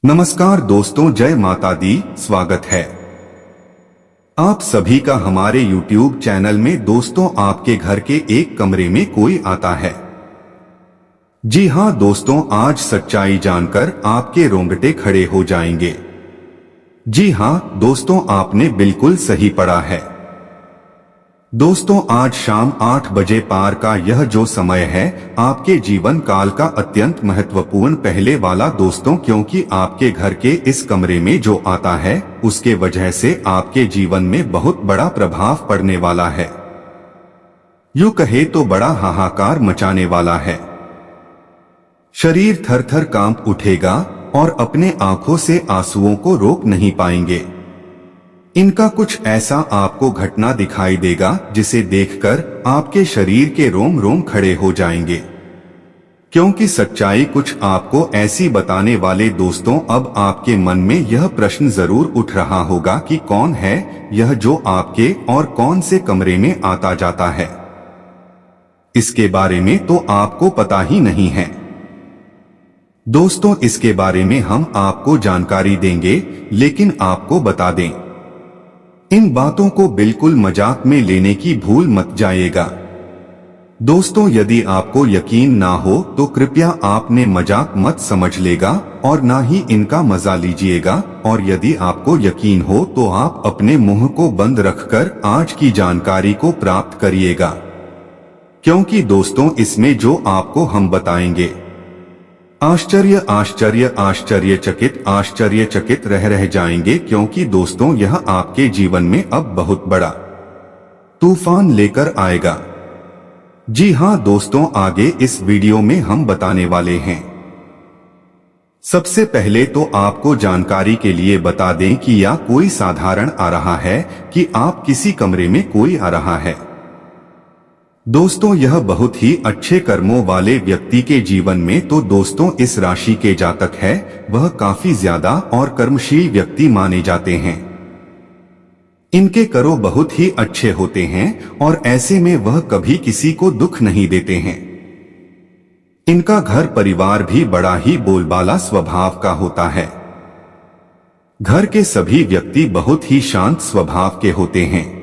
नमस्कार दोस्तों, जय माता दी। स्वागत है आप सभी का हमारे YouTube चैनल में। दोस्तों, आपके घर के एक कमरे में कोई आता है। जी हां दोस्तों, आज सच्चाई जानकर आपके रोंगटे खड़े हो जाएंगे। जी हां दोस्तों, आपने बिल्कुल सही पढ़ा है। दोस्तों, आज शाम 8 बजे पार का यह जो समय है, आपके जीवन काल का अत्यंत महत्वपूर्ण पहले वाला दोस्तों, क्योंकि आपके घर के इस कमरे में जो आता है, उसके वजह से आपके जीवन में बहुत बड़ा प्रभाव पड़ने वाला है। यूं कहे तो बड़ा हाहाकार मचाने वाला है। शरीर थर थर कांप उठेगा और अपने आंखों से आंसुओं को रोक नहीं पाएंगे। इनका कुछ ऐसा आपको घटना दिखाई देगा जिसे देखकर आपके शरीर के रोम रोम खड़े हो जाएंगे, क्योंकि सच्चाई कुछ आपको ऐसी बताने वाले दोस्तों। अब आपके मन में यह प्रश्न जरूर उठ रहा होगा कि कौन है यह जो आपके और कौन से कमरे में आता जाता है। इसके बारे में तो आपको पता ही नहीं है। दोस्तों, इसके बारे में हम आपको जानकारी देंगे, लेकिन आपको बता दें, इन बातों को बिल्कुल मजाक में लेने की भूल मत जाइएगा। दोस्तों, यदि आपको यकीन ना हो तो कृपया आपने मजाक मत समझ लेगा और ना ही इनका मजा लीजिएगा। और यदि आपको यकीन हो तो आप अपने मुंह को बंद रखकर आज की जानकारी को प्राप्त करिएगा, क्योंकि दोस्तों, इसमें जो आपको हम बताएंगे, आश्चर्यचकित रह जाएंगे। क्योंकि दोस्तों, यह आपके जीवन में अब बहुत बड़ा तूफान लेकर आएगा। जी हां दोस्तों, आगे इस वीडियो में हम बताने वाले हैं। सबसे पहले तो आपको जानकारी के लिए बता दें कि यह कोई साधारण आ रहा है कि आप किसी कमरे में कोई आ रहा है। दोस्तों, यह बहुत ही अच्छे कर्मों वाले व्यक्ति के जीवन में तो दोस्तों, इस राशि के जातक है, वह काफी ज्यादा और कर्मशील व्यक्ति माने जाते हैं। इनके कर्म बहुत ही अच्छे होते हैं और ऐसे में वह कभी किसी को दुख नहीं देते हैं। इनका घर परिवार भी बड़ा ही बोलबाला स्वभाव का होता है। घर के सभी व्यक्ति बहुत ही शांत स्वभाव के होते हैं।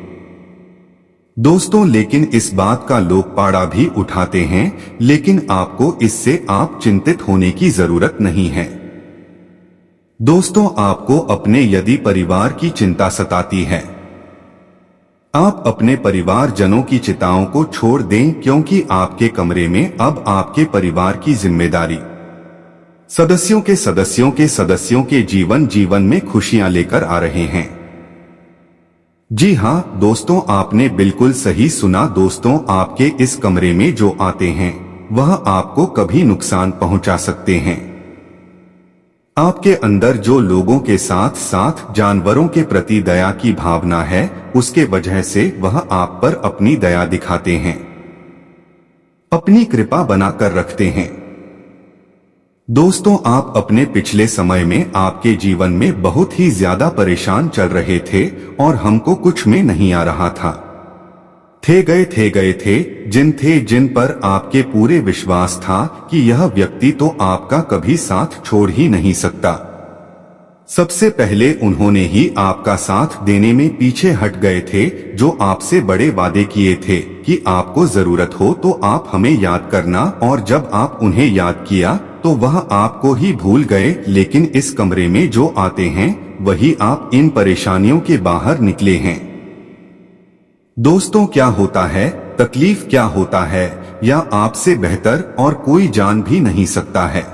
दोस्तों, लेकिन इस बात का लोग पाड़ा भी उठाते हैं, लेकिन आपको इससे आप चिंतित होने की जरूरत नहीं है। दोस्तों, आपको अपने यदि परिवार की चिंता सताती है, आप अपने परिवार जनों की चिंताओं को छोड़ दें, क्योंकि आपके कमरे में अब आपके परिवार की जिम्मेदारी सदस्यों के जीवन में खुशियां लेकर आ रहे हैं। जी हां दोस्तों, आपने बिल्कुल सही सुना। दोस्तों, आपके इस कमरे में जो आते हैं, वह आपको कभी नुकसान पहुंचा सकते हैं। आपके अंदर जो लोगों के साथ साथ जानवरों के प्रति दया की भावना है, उसके वजह से वह आप पर अपनी दया दिखाते हैं, अपनी कृपा बनाकर रखते हैं। दोस्तों, आप अपने पिछले समय में आपके जीवन में बहुत ही ज्यादा परेशान चल रहे थे और हमको कुछ में नहीं आ रहा था। गए थे जिन पर आपके पूरे विश्वास था कि यह व्यक्ति तो आपका कभी साथ छोड़ ही नहीं सकता। सबसे पहले उन्होंने ही आपका साथ देने में पीछे हट गए थे, जो आपसे बड़े वादे किए थे कि आपको जरूरत हो तो आप हमें याद करना, और जब आप उन्हें याद किया तो वह आपको ही भूल गए। लेकिन इस कमरे में जो आते हैं, वही आप इन परेशानियों के बाहर निकले हैं। दोस्तों, क्या होता है, तकलीफ क्या होता है, या आपसे बेहतर और कोई जान भी नहीं सकता है।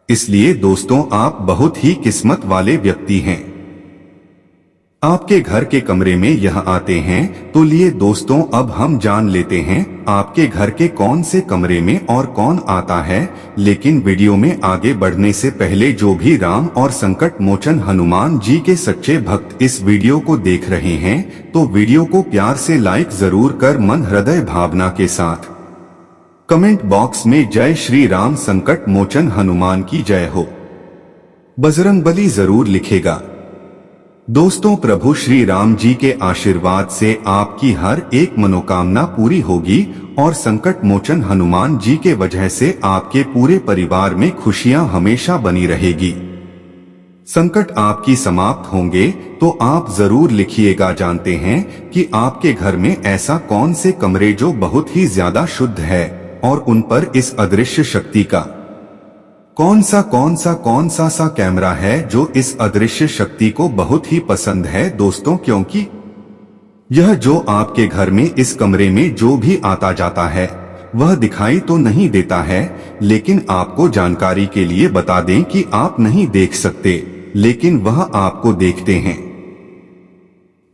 इसलिए दोस्तों, आप बहुत ही किस्मत वाले व्यक्ति हैं। आपके घर के कमरे में यह आते हैं, तो लिए दोस्तों, अब हम जान लेते हैं आपके घर के कौन से कमरे में और कौन आता है। लेकिन वीडियो में आगे बढ़ने से पहले जो भी राम और संकट मोचन हनुमान जी के सच्चे भक्त इस वीडियो को देख रहे हैं, तो वीडियो को प्यार से लाइक जरूर कर मन हृदय भावना के साथ कमेंट बॉक्स में जय श्री राम संकट मोचन हनुमान की जय हो, बजरंगबली जरूर लिखेगा। दोस्तों, प्रभु श्री राम जी के आशीर्वाद से आपकी हर एक मनोकामना पूरी होगी और संकट मोचन हनुमान जी के वजह से आपके पूरे परिवार में खुशियां हमेशा बनी रहेगी। संकट आपकी समाप्त होंगे तो आप जरूर लिखिएगा। जानते हैं कि आपके घर में ऐसा कौन से कमरे जो बहुत ही ज्यादा शुद्ध है और उन पर इस अदृश्य शक्ति का कौन सा कैमरा है जो इस अदृश्य शक्ति को बहुत ही पसंद है। दोस्तों, क्योंकि यह जो आपके घर में इस कमरे में जो भी आता जाता है वह दिखाई तो नहीं देता है, लेकिन आपको जानकारी के लिए बता दें कि आप नहीं देख सकते, लेकिन वह आपको देखते हैं।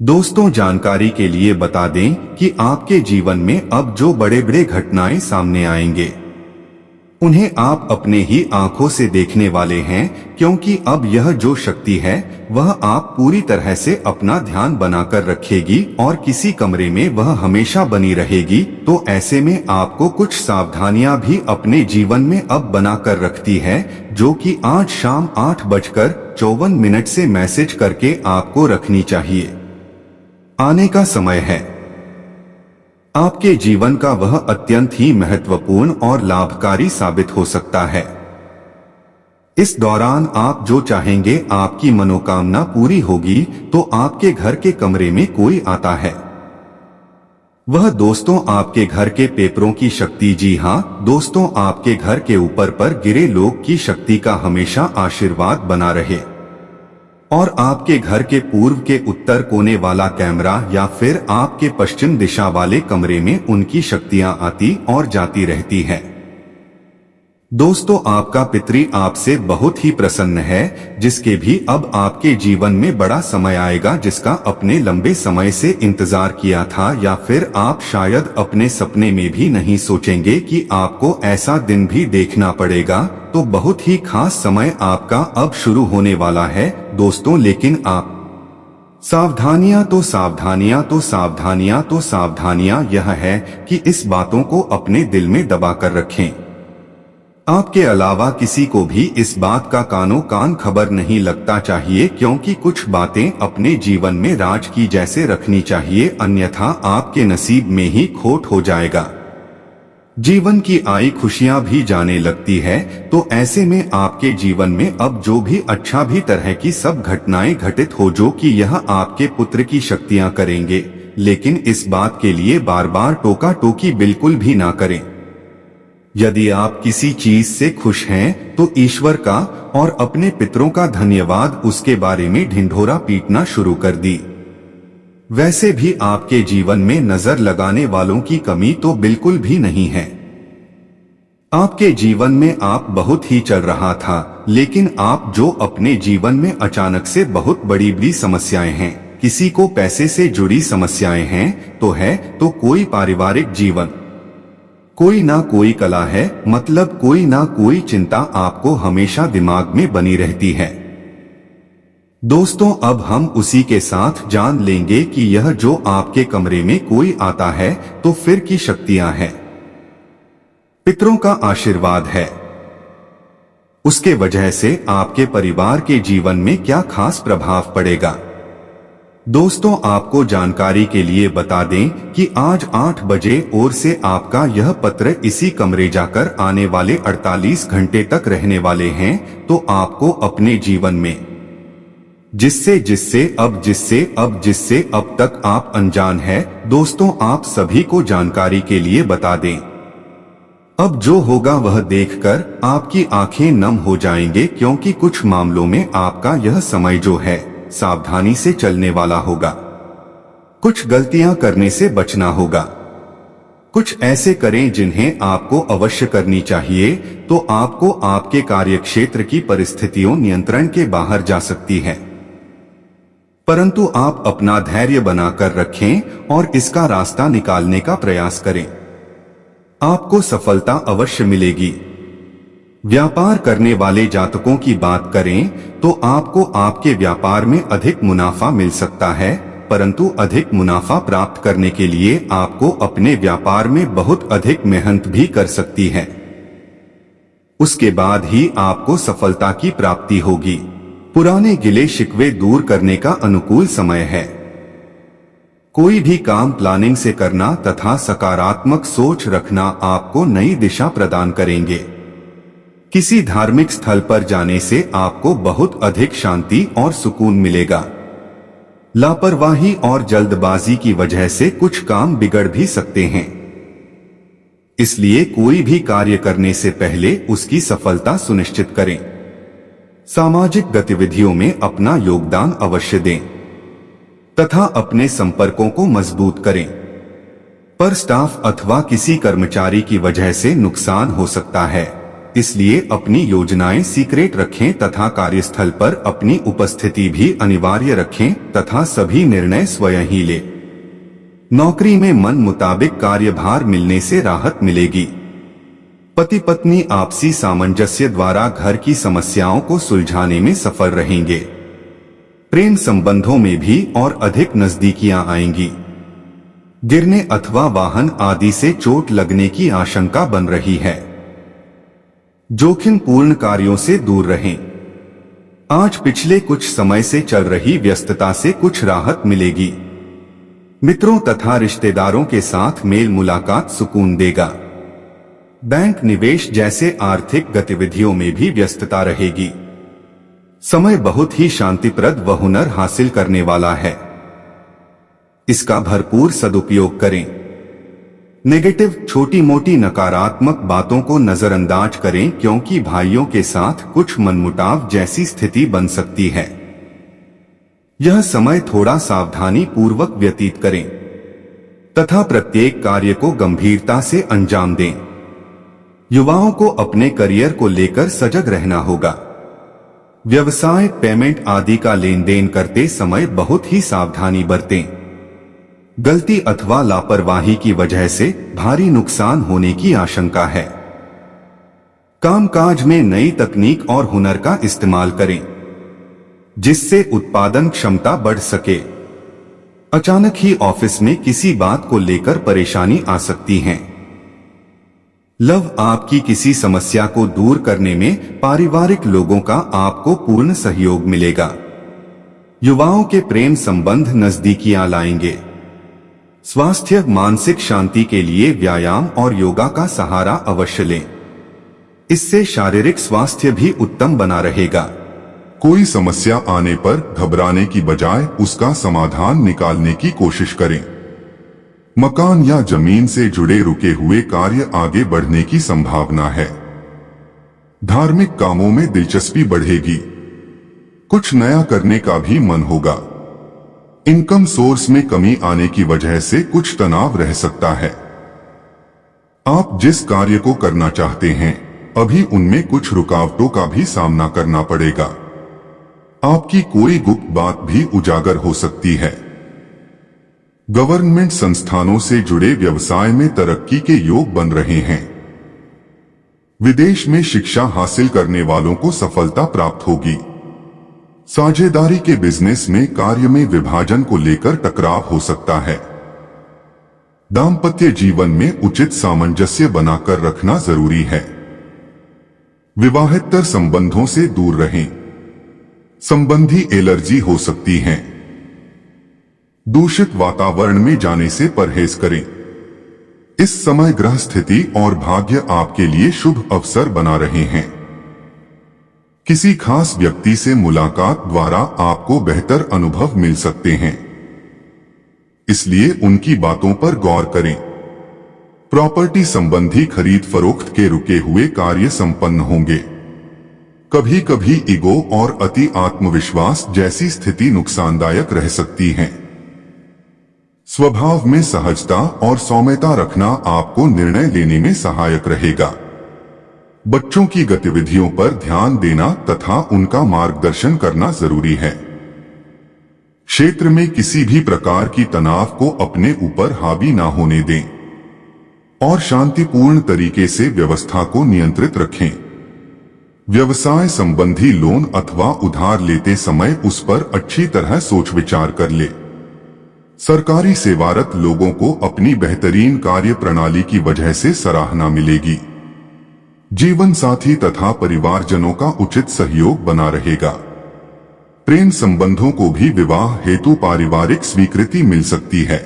दोस्तों, जानकारी के लिए बता दें कि आपके जीवन में अब जो बड़े बड़े घटनाएं सामने आएंगे उन्हें आप अपने ही आंखों से देखने वाले हैं, क्योंकि अब यह जो शक्ति है वह आप पूरी तरह से अपना ध्यान बनाकर रखेगी और किसी कमरे में वह हमेशा बनी रहेगी। तो ऐसे में आपको कुछ सावधानियां भी अपने जीवन में अब बनाकर रखती है, जो कि आज शाम 8:54 से मैसेज करके आपको रखनी चाहिए। आने का समय है। आपके जीवन का वह अत्यंत ही महत्वपूर्ण और लाभकारी साबित हो सकता है। इस दौरान आप जो चाहेंगे आपकी मनोकामना पूरी होगी। तो आपके घर के कमरे में कोई आता है, वह दोस्तों आपके घर के पेपरों की शक्ति, जी हाँ दोस्तों, आपके घर के ऊपर पर गिरे लोग की शक्ति का हमेशा आशीर्वाद बना रहे और आपके घर के पूर्व के उत्तर कोने वाला कैमरा या फिर आपके पश्चिम दिशा वाले कमरे में उनकी शक्तियां आती और जाती रहती है। दोस्तों, आपका पितृ आपसे बहुत ही प्रसन्न है, जिसके भी अब आपके जीवन में बड़ा समय आएगा जिसका अपने लंबे समय से इंतजार किया था, या फिर आप शायद अपने सपने में भी नहीं सोचेंगे कि आपको ऐसा दिन भी देखना पड़ेगा। तो बहुत ही खास समय आपका अब शुरू होने वाला है दोस्तों, लेकिन आप सावधानियां यह है कि इस बातों को अपने दिल में दबा कर रखें। आपके अलावा किसी को भी इस बात का कानो कान खबर नहीं लगता चाहिए, क्योंकि कुछ बातें अपने जीवन में राज की जैसे रखनी चाहिए, अन्यथा आपके नसीब में ही खोट हो जाएगा। जीवन की आई खुशियां भी जाने लगती है। तो ऐसे में आपके जीवन में अब जो भी अच्छा भी तरह की सब घटनाएं घटित हो जो कि यह आपके पुत्र की शक्तियां करेंगे, लेकिन इस बात के लिए बार बार टोका टोकी बिल्कुल भी ना करें। यदि आप किसी चीज से खुश हैं तो ईश्वर का और अपने पितरों का धन्यवाद उसके बारे में ढिंढोरा पीटना शुरू कर दी। वैसे भी आपके जीवन में नजर लगाने वालों की कमी तो बिल्कुल भी नहीं है। आपके जीवन में आप बहुत ही चल रहा था, लेकिन आप जो अपने जीवन में अचानक से बहुत बड़ी बड़ी समस्याएं हैं, किसी को पैसे से जुड़ी समस्याएं हैं तो कोई पारिवारिक जीवन, कोई ना कोई कला है, मतलब कोई ना कोई चिंता आपको हमेशा दिमाग में बनी रहती है। दोस्तों, अब हम उसी के साथ जान लेंगे कि यह जो आपके कमरे में कोई आता है तो फिर की शक्तियां हैं, पितरों का आशीर्वाद है, उसके वजह से आपके परिवार के जीवन में क्या खास प्रभाव पड़ेगा। दोस्तों, आपको जानकारी के लिए बता दें कि आज 8 बजे और से आपका यह पत्र इसी कमरे जाकर आने वाले 48 घंटे तक रहने वाले हैं। तो आपको अपने जीवन में जिससे अब तक आप अनजान है, दोस्तों आप सभी को जानकारी के लिए बता दें। अब जो होगा वह देखकर आपकी आंखें नम हो जाएंगे, क्योंकि कुछ मामलों में आपका यह समय जो है सावधानी से चलने वाला होगा। कुछ गलतियां करने से बचना होगा। कुछ ऐसे करें जिन्हें आपको अवश्य करनी चाहिए, तो आपको आपके कार्यक्षेत्र की परिस्थितियों नियंत्रण के बाहर जा सकती है, परंतु आप अपना धैर्य बनाकर रखें और इसका रास्ता निकालने का प्रयास करें। आपको सफलता अवश्य मिलेगी। व्यापार करने वाले जातकों की बात करें तो आपको आपके व्यापार में अधिक मुनाफा मिल सकता है, परंतु अधिक मुनाफा प्राप्त करने के लिए आपको अपने व्यापार में बहुत अधिक मेहनत भी कर सकती है। उसके बाद ही आपको सफलता की प्राप्ति होगी। पुराने गिले शिकवे दूर करने का अनुकूल समय है। कोई भी काम प्लानिंग से करना तथा सकारात्मक सोच रखना आपको नई दिशा प्रदान करेंगे। किसी धार्मिक स्थल पर जाने से आपको बहुत अधिक शांति और सुकून मिलेगा। लापरवाही और जल्दबाजी की वजह से कुछ काम बिगड़ भी सकते हैं, इसलिए कोई भी कार्य करने से पहले उसकी सफलता सुनिश्चित करें। सामाजिक गतिविधियों में अपना योगदान अवश्य दें तथा अपने संपर्कों को मजबूत करें, पर स्टाफ अथवा किसी कर्मचारी की वजह से नुकसान हो सकता है, इसलिए अपनी योजनाएं सीक्रेट रखें तथा कार्यस्थल पर अपनी उपस्थिति भी अनिवार्य रखें तथा सभी निर्णय स्वयं ही लें। नौकरी में मन मुताबिक कार्यभार मिलने से राहत मिलेगी। पति पत्नी आपसी सामंजस्य द्वारा घर की समस्याओं को सुलझाने में सफल रहेंगे। प्रेम संबंधों में भी और अधिक नजदीकियां आएंगी। गिरने अथवा वाहन आदि से चोट लगने की आशंका बन रही है। जोखिम पूर्ण कार्यों से दूर रहें। आज पिछले कुछ समय से चल रही व्यस्तता से कुछ राहत मिलेगी। मित्रों तथा रिश्तेदारों के साथ मेल मुलाकात सुकून देगा। बैंक निवेश जैसे आर्थिक गतिविधियों में भी व्यस्तता रहेगी। समय बहुत ही शांतिप्रद व हुनर हासिल करने वाला है, इसका भरपूर सदुपयोग करें। नेगेटिव छोटी मोटी नकारात्मक बातों को नजरअंदाज करें, क्योंकि भाइयों के साथ कुछ मनमुटाव जैसी स्थिति बन सकती है। यह समय थोड़ा सावधानी पूर्वक व्यतीत करें तथा प्रत्येक कार्य को गंभीरता से अंजाम दें। युवाओं को अपने करियर को लेकर सजग रहना होगा। व्यवसाय, पेमेंट आदि का लेन देन करते समय बहुत ही सावधानी बरतें। गलती अथवा लापरवाही की वजह से भारी नुकसान होने की आशंका है। कामकाज में नई तकनीक और हुनर का इस्तेमाल करें, जिससे उत्पादन क्षमता बढ़ सके। अचानक ही ऑफिस में किसी बात को लेकर परेशानी आ सकती है। लव, आपकी किसी समस्या को दूर करने में पारिवारिक लोगों का आपको पूर्ण सहयोग मिलेगा। युवाओं के प्रेम संबंध नजदीकियां लाएंगे। स्वास्थ्य, मानसिक शांति के लिए व्यायाम और योगा का सहारा अवश्य लें। इससे शारीरिक स्वास्थ्य भी उत्तम बना रहेगा। कोई समस्या आने पर घबराने की बजाय उसका समाधान निकालने की कोशिश करें। मकान या जमीन से जुड़े रुके हुए कार्य आगे बढ़ने की संभावना है। धार्मिक कामों में दिलचस्पी बढ़ेगी। कुछ नया करने का भी मन होगा। इनकम सोर्स में कमी आने की वजह से कुछ तनाव रह सकता है। आप जिस कार्य को करना चाहते हैं, अभी उनमें कुछ रुकावटों का भी सामना करना पड़ेगा। आपकी कोई गुप्त बात भी उजागर हो सकती है। गवर्नमेंट संस्थानों से जुड़े व्यवसाय में तरक्की के योग बन रहे हैं। विदेश में शिक्षा हासिल करने वालों को सफलता प्राप्त होगी। साझेदारी के बिजनेस में कार्य में विभाजन को लेकर टकराव हो सकता है। दाम्पत्य जीवन में उचित सामंजस्य बनाकर रखना जरूरी है। विवाहेतर संबंधों से दूर रहें। संबंधी एलर्जी हो सकती है। दूषित वातावरण में जाने से परहेज करें। इस समय ग्रह स्थिति और भाग्य आपके लिए शुभ अवसर बना रहे हैं। किसी खास व्यक्ति से मुलाकात द्वारा आपको बेहतर अनुभव मिल सकते हैं, इसलिए उनकी बातों पर गौर करें। प्रॉपर्टी संबंधी खरीद फरोख्त के रुके हुए कार्य संपन्न होंगे। कभी कभी ईगो और अति आत्मविश्वास जैसी स्थिति नुकसानदायक रह सकती है। स्वभाव में सहजता और सौम्यता रखना आपको निर्णय लेने में सहायक रहेगा। बच्चों की गतिविधियों पर ध्यान देना तथा उनका मार्गदर्शन करना जरूरी है। क्षेत्र में किसी भी प्रकार की तनाव को अपने ऊपर हावी ना होने दें और शांतिपूर्ण तरीके से व्यवस्था को नियंत्रित रखें। व्यवसाय संबंधी लोन अथवा उधार लेते समय उस पर अच्छी तरह सोच विचार कर ले। सरकारी सेवारत लोगों को अपनी बेहतरीन कार्य प्रणाली की वजह से सराहना मिलेगी। जीवन साथी तथा परिवारजनों का उचित सहयोग बना रहेगा। प्रेम संबंधों को भी विवाह हेतु पारिवारिक स्वीकृति मिल सकती है।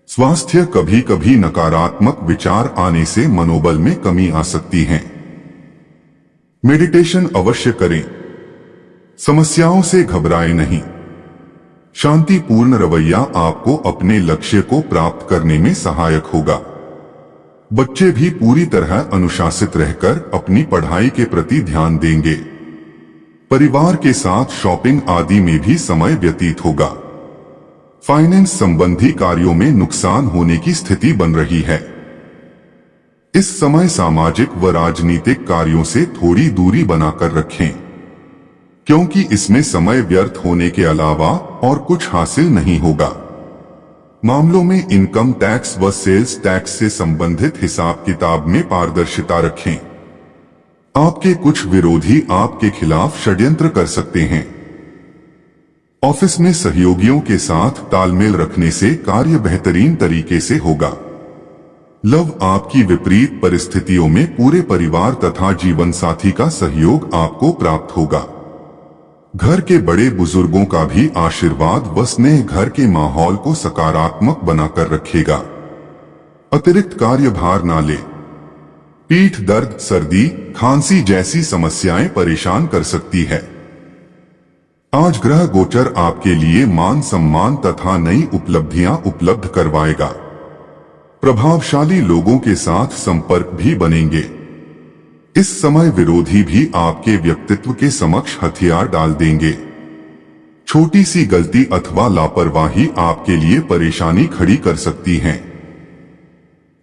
स्वास्थ्य, कभी कभी नकारात्मक विचार आने से मनोबल में कमी आ सकती है। मेडिटेशन अवश्य करें। समस्याओं से घबराएं नहीं। शांतिपूर्ण रवैया आपको अपने लक्ष्य को प्राप्त करने में सहायक होगा। बच्चे भी पूरी तरह अनुशासित रहकर अपनी पढ़ाई के प्रति ध्यान देंगे। परिवार के साथ शॉपिंग आदि में भी समय व्यतीत होगा। फाइनेंस संबंधी कार्यों में नुकसान होने की स्थिति बन रही है। इस समय सामाजिक व राजनीतिक कार्यों से थोड़ी दूरी बनाकर रखें, क्योंकि इसमें समय व्यर्थ होने के अलावा और कुछ हासिल नहीं होगा। मामलों में इनकम टैक्स व सेल्स टैक्स से संबंधित हिसाब किताब में पारदर्शिता रखें। आपके कुछ विरोधी आपके खिलाफ षड्यंत्र कर सकते हैं। ऑफिस में सहयोगियों के साथ तालमेल रखने से कार्य बेहतरीन तरीके से होगा। लव, आपकी विपरीत परिस्थितियों में पूरे परिवार तथा जीवन साथी का सहयोग आपको प्राप्त होगा। घर के बड़े बुजुर्गों का भी आशीर्वाद व स्नेह घर के माहौल को सकारात्मक बनाकर रखेगा। अतिरिक्त कार्यभार ना ले। पीठ दर्द, सर्दी, खांसी जैसी समस्याएं परेशान कर सकती है। आज ग्रह गोचर आपके लिए मान सम्मान तथा नई उपलब्धियां उपलब्ध करवाएगा। प्रभावशाली लोगों के साथ संपर्क भी बनेंगे। इस समय विरोधी भी आपके व्यक्तित्व के समक्ष हथियार डाल देंगे। छोटी सी गलती अथवा लापरवाही आपके लिए परेशानी खड़ी कर सकती है।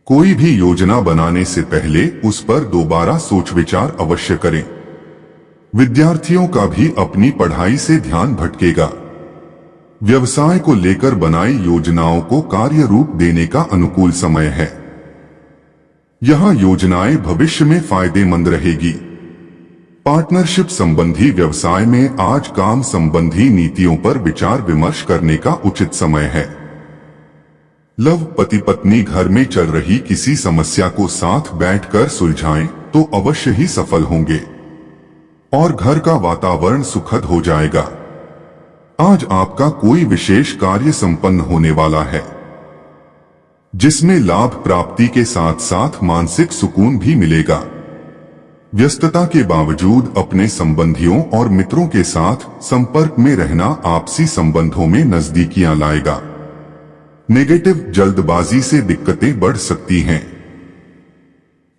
कोई भी योजना बनाने से पहले उस पर दोबारा सोच विचार अवश्य करें। विद्यार्थियों का भी अपनी पढ़ाई से ध्यान भटकेगा। व्यवसाय को लेकर बनाई योजनाओं को कार्य रूप देने का अनुकूल समय है। यह योजनाएं भविष्य में फायदेमंद रहेगी। पार्टनरशिप संबंधी व्यवसाय में आज काम संबंधी नीतियों पर विचार विमर्श करने का उचित समय है। लव, पति पत्नी घर में चल रही किसी समस्या को साथ बैठकर सुलझाएं तो अवश्य ही सफल होंगे और घर का वातावरण सुखद हो जाएगा। आज आपका कोई विशेष कार्य संपन्न होने वाला है, जिसमें लाभ प्राप्ति के साथ साथ मानसिक सुकून भी मिलेगा। व्यस्तता के बावजूद अपने संबंधियों और मित्रों के साथ संपर्क में रहना आपसी संबंधों में नजदीकियां लाएगा। नेगेटिव जल्दबाजी से दिक्कतें बढ़ सकती हैं,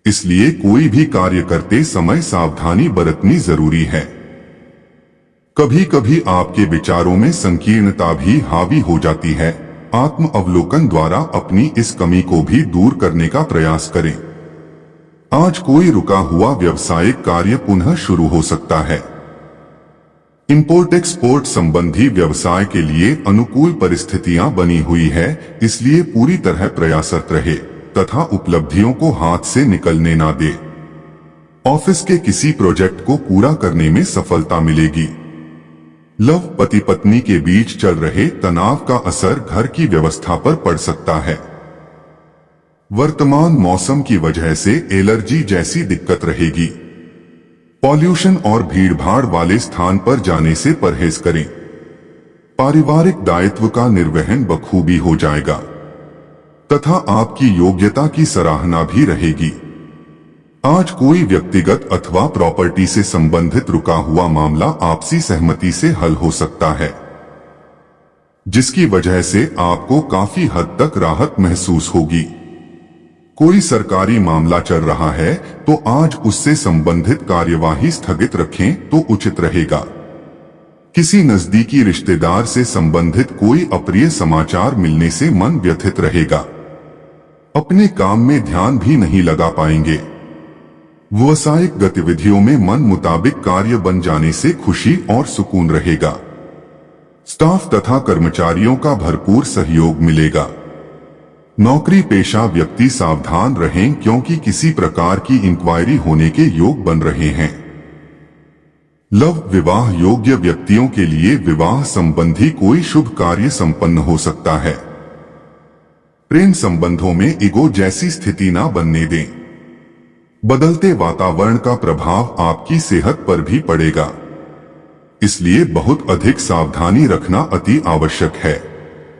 इसलिए कोई भी कार्य करते समय सावधानी बरतनी जरूरी है। कभी कभी आपके विचारों में संकीर्णता भी हावी हो जाती है। आत्म अवलोकन द्वारा अपनी इस कमी को भी दूर करने का प्रयास करें। आज कोई रुका हुआ व्यावसायिक कार्य पुनः शुरू हो सकता है। इंपोर्ट एक्सपोर्ट संबंधी व्यवसाय के लिए अनुकूल परिस्थितियां बनी हुई है, इसलिए पूरी तरह प्रयासरत रहे तथा उपलब्धियों को हाथ से निकलने ना दे। ऑफिस के किसी प्रोजेक्ट को पूरा करने में सफलता मिलेगी। लव, पति पत्नी के बीच चल रहे तनाव का असर घर की व्यवस्था पर पड़ सकता है। वर्तमान मौसम की वजह से एलर्जी जैसी दिक्कत रहेगी। पॉल्यूशन और भीड़भाड़ वाले स्थान पर जाने से परहेज करें। पारिवारिक दायित्व का निर्वहन बखूबी हो जाएगा तथा आपकी योग्यता की सराहना भी रहेगी। आज कोई व्यक्तिगत अथवा प्रॉपर्टी से संबंधित रुका हुआ मामला आपसी सहमति से हल हो सकता है, जिसकी वजह से आपको काफी हद तक राहत महसूस होगी। कोई सरकारी मामला चल रहा है तो आज उससे संबंधित कार्यवाही स्थगित रखें तो उचित रहेगा। किसी नजदीकी रिश्तेदार से संबंधित कोई अप्रिय समाचार मिलने से मन व्यथित रहेगा। अपने काम में ध्यान भी नहीं लगा पाएंगे। व्यावसायिक गतिविधियों में मन मुताबिक कार्य बन जाने से खुशी और सुकून रहेगा। स्टाफ तथा कर्मचारियों का भरपूर सहयोग मिलेगा। नौकरी पेशा व्यक्ति सावधान रहें, क्योंकि किसी प्रकार की इंक्वायरी होने के योग बन रहे हैं। लव, विवाह योग्य व्यक्तियों के लिए विवाह संबंधी कोई शुभ कार्य संपन्न हो सकता है। प्रेम संबंधों में ईगो जैसी स्थिति ना बनने दें। बदलते वातावरण का प्रभाव आपकी सेहत पर भी पड़ेगा, इसलिए बहुत अधिक सावधानी रखना अति आवश्यक है।